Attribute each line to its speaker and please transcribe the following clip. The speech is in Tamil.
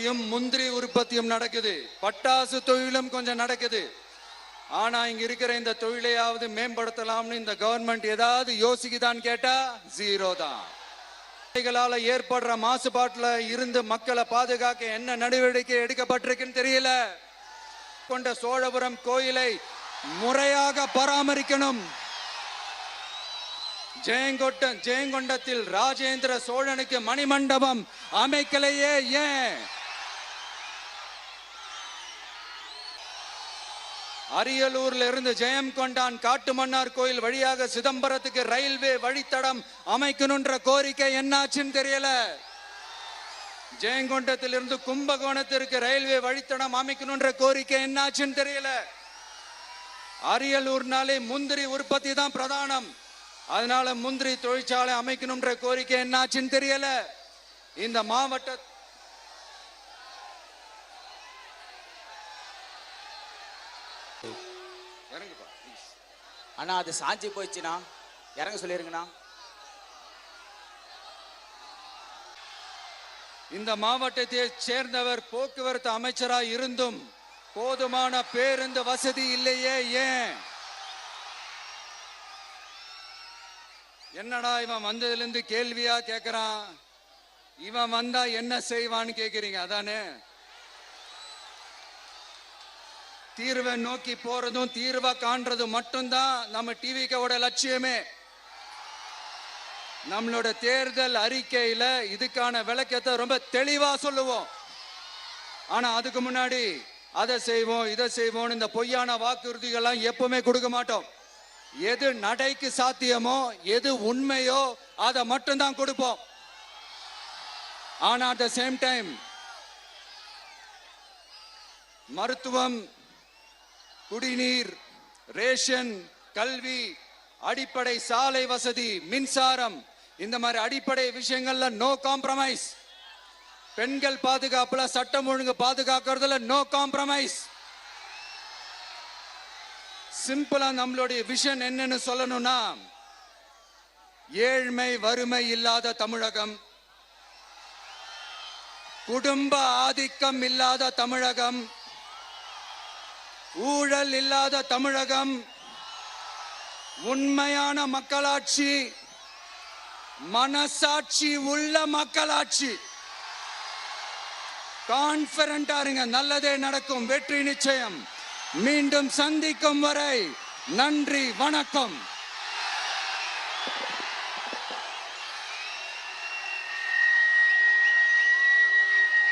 Speaker 1: உற்பத்தியும் முந்திரி உற்பத்தியும் நடக்குது, பட்டாசு தொழிலும் கொஞ்சம் நடக்குது. ஆனா இங்க இருக்கிற இந்த தொழிலையாவது மேம்படுத்தலாம்னு இந்த கவர்மெண்ட் ஏதாவது யோசிக்குதான்னு கேட்டா ஜீரோ தான். ஏற்படுற மாசுபாட்டுல இருந்து மக்களை பாதுகாக்க என்ன நடவடிக்கை எடுக்கப்பட்டிருக்குன்னு தெரியல. கொண்ட சோழபுரம் கோயிலை முறையாக பராமரிக்கணும். ஜெயங்கொண்டத்தில் ராஜேந்திர சோழனுக்கு மணிமண்டபம் அமைக்கலையே ஏன்? அரியலூர்ல இருந்து ஜெயங்கொண்டான் காட்டுமன்னார் கோயில் வழியாக சிதம்பரத்துக்கு ரயில்வே வழித்தடம் அமைக்கணும்ன்ற கோரிக்கை என்னாச்சுன்னு தெரியல. ஜெயங்கொண்டத்திலிருந்து கும்பகோணத்திற்கு ரயில்வே வழித்தடம் அமைக்கணும்ன்ற கோரிக்கை என்னாச்சுன்னு தெரியல. அரியலூர்னாலே முந்திரி உற்பத்தி தான் பிரதானம், அதனால முந்திரி தொழிற்சாலை அமைக்கணும்ன்ற கோரிக்கை என்னாச்சுன்னு தெரியல. இந்த மாவட்ட
Speaker 2: அண்ணா அது சாஞ்சி போயிடுச்சுண்ணா, இறங்க சொல்லிருங்கண்ணா.
Speaker 1: இந்த மாவட்டத்தை சேர்ந்தவர் போக்குவரத்து அமைச்சராக இருந்தும் போதுமான பேருந்து வசதி இல்லையே ஏன்? என்னடா இவன் வந்ததுல இருந்து கேள்வியா கேட்கிறான், இவன் வந்தா என்ன செய்வான்னு கேக்குறீங்க அதானே? தீர்வை நோக்கி போறதும் தீர்வை காண்றதும் மட்டும்தான் நம்ம டிவிக்கோட லட்சியமே. நம்மளோட தேர்தல் அறிக்கையில இதுக்கான விளக்கத்தை ரொம்ப தெளிவா சொல்லுவோம். ஆனா அதுக்கு முன்னாடி அதை செய்வோம் இதை செய்வோம் இந்த பொய்யான வாக்குறுதிகள்லாம் எப்பவுமே கொடுக்க மாட்டோம். எது நடைக்கு சாத்தியமோ எது உண்மையோ அதை மட்டும்தான் கொடுப்போம். ஆனா அட் த சேம் டைம் மருத்துவம், குடிநீர், ரேஷன், கல்வி, அடிப்படை சாலை வசதி, மின்சாரம், இந்த மாதிரி அடிப்படை விஷயங்கள்ல நோ காம்ப்ரமைஸ். பெண்கள் பாதுகாப்புல, சட்டம் ஒழுங்கு பாதுகாக்கிறதுல நோ காம்ப்ரமைஸ். சிம்பிளா நம்மளுடைய விஷன் என்னன்னு சொல்லணும்னா, ஏழ்மை வறுமை இல்லாத தமிழகம், குடும்ப ஆதிக்கம் இல்லாத தமிழகம், ஊழல் இல்லாத தமிழகம், உண்மையான மக்களாட்சி, மனசாட்சி உள்ள மக்களாட்சி. கான்பிடண்டா இருங்க, நல்லதே நடக்கும், வெற்றி நிச்சயம். மீண்டும் சந்திக்கும் வரை நன்றி, வணக்கம்.